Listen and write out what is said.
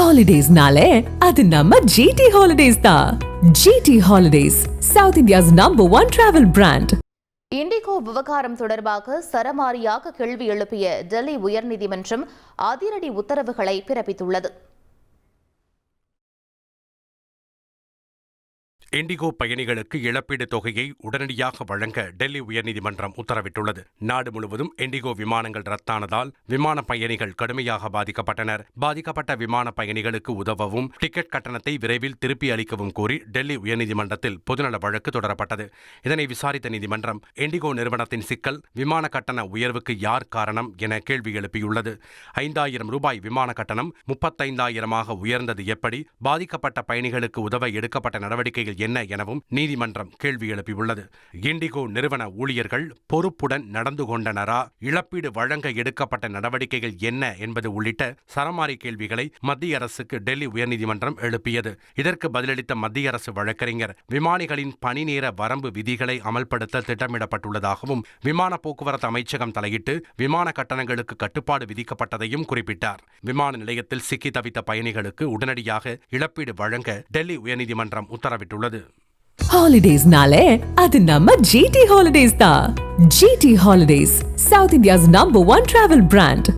ஹாலிடேஸ்னாலே அது நம்ம ஜிடி ஹாலிடேஸ் தான். GT holidays, south India's #1 travel brand. IndiGo விவகாரம் தொடர்பாக சரமாரியாக கேள்வி எழுப்பிய டெல்லி உயர்நீதிமன்றம் அதிரடி உத்தரவுகளை பிறப்பித்துள்ளது. இண்டிகோ பயணிகளுக்கு இழப்பீடு தொகையை உடனடியாக வழங்க டெல்லி உயர்நீதிமன்றம் உத்தரவிட்டுள்ளது. நாடு முழுவதும் இண்டிகோ விமானங்கள் ரத்தானதால் விமான பயணிகள் கடுமையாக பாதிக்கப்பட்டனர். பாதிக்கப்பட்ட விமான பயணிகளுக்கு உதவவும் டிக்கெட் கட்டணத்தை விரைவில் திருப்பி அளிக்கவும் கோரி டெல்லி உயர்நீதிமன்றத்தில் பொதுநல வழக்கு தொடரப்பட்டது. இதனை விசாரித்த நீதிமன்றம் இண்டிகோ நிறுவனத்தின் சிக்கல், விமான கட்டண உயர்வுக்கு யார் காரணம் என கேள்வி எழுப்பியுள்ளது. 5000 ரூபாய் விமான கட்டணம் 35,000 உயர்ந்தது எப்படி? பாதிக்கப்பட்ட பயணிகளுக்கு உதவ எடுக்கப்பட்ட நடவடிக்கைகள் என்ன எனவும் நீதிமன்றம் கேள்வி எழுப்பியுள்ளது. இண்டிகோ நிறுவன ஊழியர்கள் பொறுப்புடன் நடந்து கொண்டனரா? இழப்பீடு வழங்க எடுக்கப்பட்ட நடவடிக்கைகள் என்ன என்பது உள்ளிட்ட சரமாரி கேள்விகளை மத்திய அரசுக்கு டெல்லி உயர்நீதிமன்றம் எழுப்பியது. இதற்கு பதிலளித்த மத்திய அரசு வழக்கறிஞர், விமானிகளின் பணி நேர வரம்பு விதிகளை அமல்படுத்த திட்டமிடப்பட்டுள்ளதாகவும் விமான போக்குவரத்து அமைச்சகம் தலையிட்டு விமான கட்டணங்களுக்கு கட்டுப்பாடு விதிக்கப்பட்டதையும் குறிப்பிட்டார். விமான நிலையத்தில் சிக்கி தவித்த பயணிகளுக்கு உடனடியாக இழப்பீடு வழங்க டெல்லி உயர்நீதிமன்றம் உத்தரவிட்டுள்ளது. ஹாலிடேஸ்னாலே அது நம்ம ஜிடி ஹாலிடேஸ் தான். GT holidays, south India's #1 travel brand.